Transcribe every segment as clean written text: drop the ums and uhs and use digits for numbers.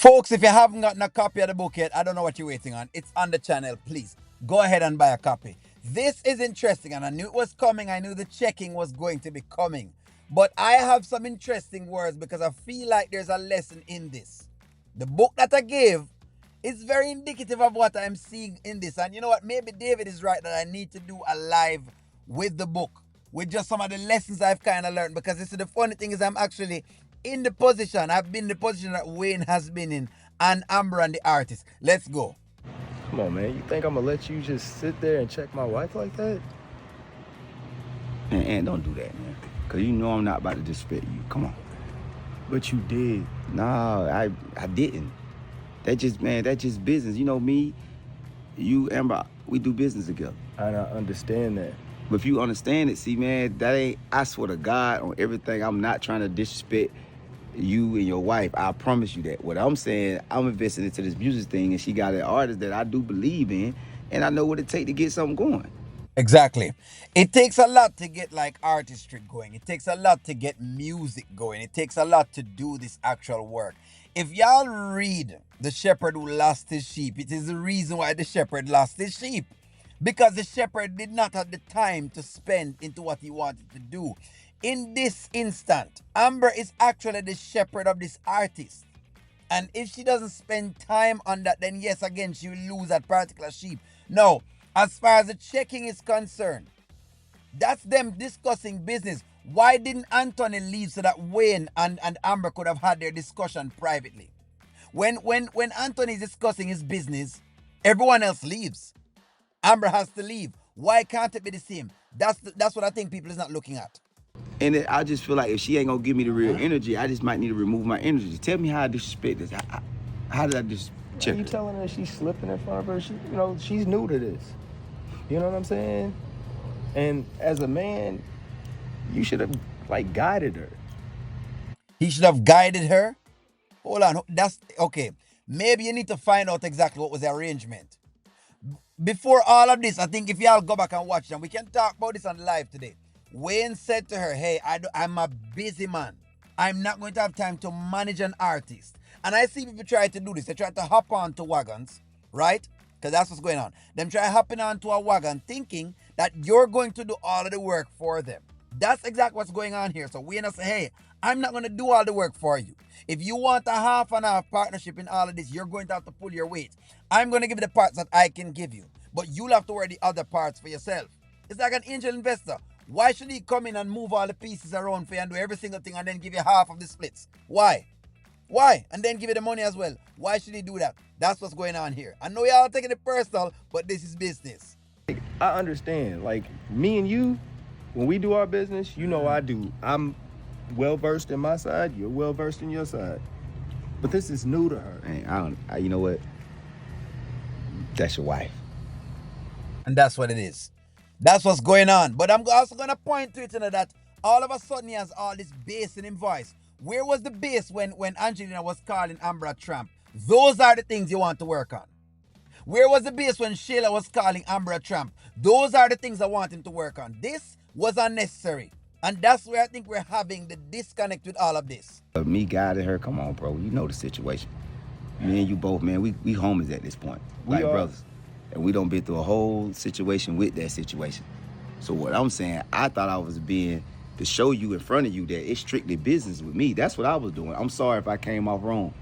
Folks, if you haven't gotten a copy of the book yet, I don't know what you're waiting on. It's on the channel. Please go ahead and buy a copy. This is interesting, and I knew it was coming. I knew the checking was going to be coming. But I have some interesting words because I feel like there's a lesson in this. The book that I gave is very indicative of what I'm seeing in this. And you know what? Maybe David is right that I need to do a live with the book, with just some of the lessons I've kind of learned. Because this is the funny thing is I'm actually in the position. I've been in the position that Wayne has been in, and Amber and the artist. Let's go. Come on, man. You think I'm gonna let you just sit there and check my wife like that? And don't do that, man. Cause you know I'm not about to disrespect you. Come on. But you did. Nah, I didn't. That's just business. You know me, you, Amber, we do business together. And I understand that. But if you understand it, see, man, that ain't, I swear to God on everything, I'm not trying to disrespect you and your wife. I promise you that. What I'm saying, I'm investing into this music thing, and she got an artist that I do believe in, and I know what it take to get something going. Exactly. It takes a lot to get like artistry going. It takes a lot to get music going. It takes a lot to do this actual work. If y'all read The Shepherd Who Lost His Sheep, it is the reason why the shepherd lost his sheep. Because the shepherd did not have the time to spend into what he wanted to do. In this instant, Amber is actually the shepherd of this artist. And if she doesn't spend time on that, then yes, again, she will lose that particular sheep. Now, as far as the checking is concerned, that's them discussing business. Why didn't Anthony leave so that Wayne and Amber could have had their discussion privately? When Anthony is discussing his business, everyone else leaves. Amber has to leave. Why can't it be the same? That's what I think people is not looking at. And I just feel like if she ain't gonna give me the real energy, I just might need to remove my energy. Tell me how I disrespect this. How did I just check Are you her? telling her she's slipping in front of her? She's new to this. You know what I'm saying? And as a man, you should have like guided her. He should have guided her. Hold on. That's okay. Maybe you need to find out exactly what was the arrangement. Before all of this, I think if y'all go back and watch them, we can talk about this on live today. Wayne said to her, hey, I'm a busy man. I'm not going to have time to manage an artist. And I see people try to do this. They try to hop onto wagons, right? Because that's what's going on. Them try hopping onto a wagon thinking that you're going to do all of the work for them. That's exactly what's going on here. So Wayne say, hey, I'm not going to do all the work for you. If you want a half and half partnership in all of this, you're going to have to pull your weight. I'm going to give you the parts that I can give you, but you'll have to wear the other parts for yourself. It's like an angel investor. Why should he come in and move all the pieces around for you and do every single thing and then give you half of the splits? Why? Why? And then give you the money as well. Why should he do that? That's what's going on here. I know y'all taking it personal, but this is business. I understand. Like me and you, when we do our business, you know I do. I'm well versed in my side. You're well versed in your side. But this is new to her. Man, you know what? That's your wife. And that's what it is. That's what's going on. But I'm also going to point to it, that all of a sudden he has all this bass in his voice. Where was the bass when Angelina was calling Amber a tramp? Those are the things you want to work on. Where was the bass when Shayla was calling Amber a tramp? Those are the things I want him to work on. This was unnecessary. And that's where I think we're having the disconnect with all of this. Me guiding her, come on, bro. You know the situation. Me and you both, man, we homies at this point. We Like are. brothers. And we done been through a whole situation with that situation. So what I'm saying, I thought I was being to show you in front of you that it's strictly business with me. That's what I was doing. I'm sorry if I came off wrong.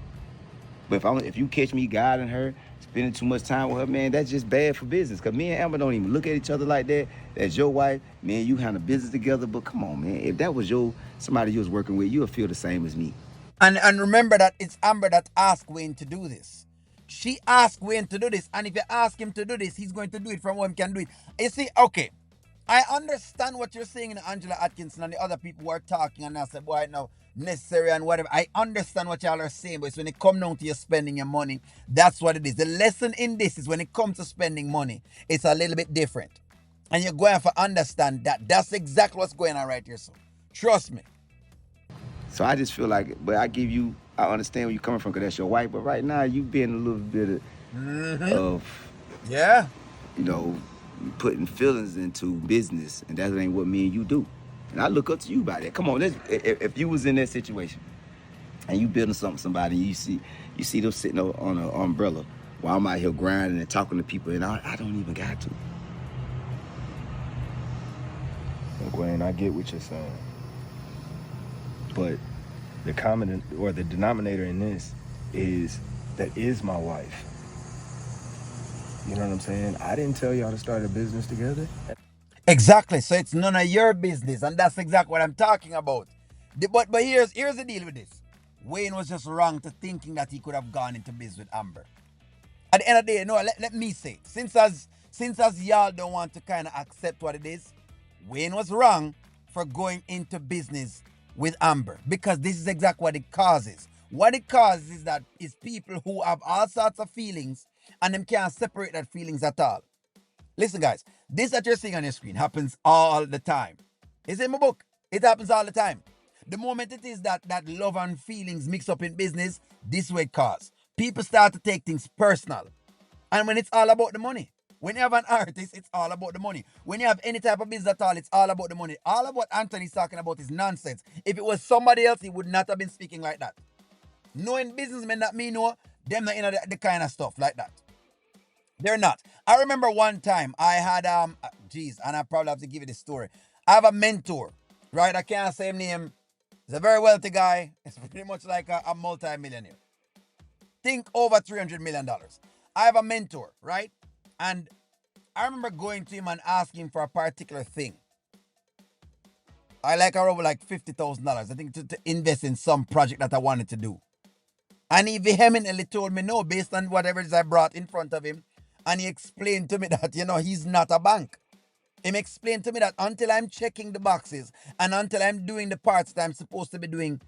But if you catch me guiding her, spending too much time with her, man, that's just bad for business. Cause me and Amber don't even look at each other like that. That's your wife, man. You handle business together. But come on, man. If that was somebody you was working with, you would feel the same as me. And remember that it's Amber that asked Wayne to do this. She asked Wayne to do this. And if you ask him to do this, he's going to do it from home, can do it. You see, okay. I understand what you're saying in Angela Atkinson and the other people who are talking and I said, boy, now necessary and whatever. I understand what y'all are saying, but it's when it comes down to you spending your money, that's what it is. The lesson in this is when it comes to spending money, it's a little bit different. And you're going to understand that. That's exactly what's going on right here, so trust me. So I just feel like, but I understand where you're coming from because that's your wife. But right now, you being a little bit of Yeah. you know, putting feelings into business, and that ain't what me and you do. And I look up to you about that. Come on, if you was in that situation and you building something, somebody, You see them sitting on an umbrella while I'm out here grinding and talking to people, and I don't even got to. Look, Wayne, I get what you're saying, but the common or the denominator in this is that is my wife. You know what I'm saying? I didn't tell y'all to start a business together. Exactly. So it's none of your business, and that's exactly what I'm talking about. But here's the deal with this. Wayne was just wrong to thinking that he could have gone into business with Amber. At the end of the day, no, let me say, since as y'all don't want to kind of accept what it is, Wayne was wrong for going into business with Amber because this is exactly what it causes. What it causes is that is people who have all sorts of feelings and them can't separate that feelings at all. Listen, guys, this that you're seeing on your screen happens all the time. It's in my book. It happens all the time. The moment it is that love and feelings mix up in business, this way it cause. People start to take things personal. And when it's all about the money. When you have an artist, it's all about the money. When you have any type of business at all, it's all about the money. All of what Anthony's talking about is nonsense. If it was somebody else, he would not have been speaking like that. Knowing businessmen that me know, them not in the kind of stuff like that. They're not. I remember one time I had geez, and I probably have to give you this story. I have a mentor, right? I can't say his name. He's a very wealthy guy. It's pretty much like a multi-millionaire. Think over $300 million. I have a mentor, right? And I remember going to him and asking for a particular thing. I like around like $50,000. I think to invest in some project that I wanted to do. And he vehemently told me no, based on whatever it is I brought in front of him. And he explained to me that, he's not a bank. He explained to me that until I'm checking the boxes and until I'm doing the parts that I'm supposed to be doing,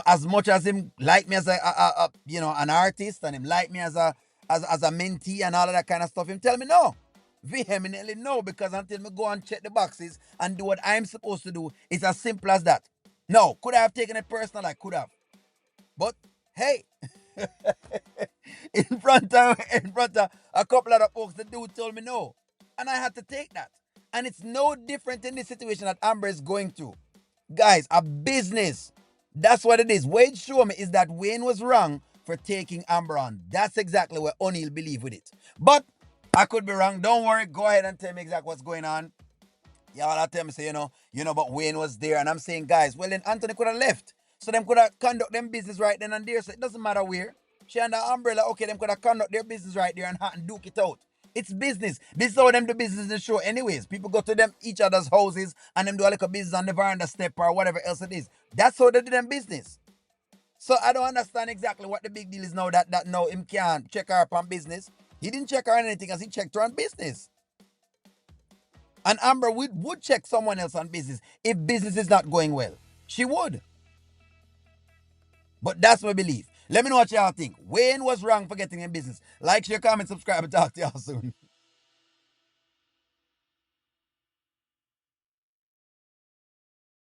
as much as him like me as an artist and him like me as a mentee and all of that kind of stuff, him tell me no. Vehemently no, because until me go and check the boxes and do what I'm supposed to do, it's as simple as that. No, could I have taken it personal? I could have. But hey, in front of a couple of folks, the dude told me no. And I had to take that. And it's no different in this situation that Amber is going through. Guys, a business. That's what it is. Wade showed me is that Wayne was wrong for taking Amber on. That's exactly what O'Neal believe with it. But I could be wrong. Don't worry. Go ahead and tell me exactly what's going on. Y'all are telling me say, but Wayne was there. And I'm saying, guys, well then Anthony could have left. So them could have conduct them business right then and there. So it doesn't matter where. She and the umbrella, okay, them could have conduct their business right there and duke it out. It's business. This is how them do business in the show anyways. People go to them each other's houses and them do a little business on the veranda step or whatever else it is. That's how they do them business. So I don't understand exactly what the big deal is now that now him can't check her up on business. He didn't check her on anything as he checked her on business. And Amber would check someone else on business if business is not going well. She would. But that's my belief. Let me know what y'all think. Wayne was wrong for getting in business. Like, share, comment, subscribe, and talk to y'all soon.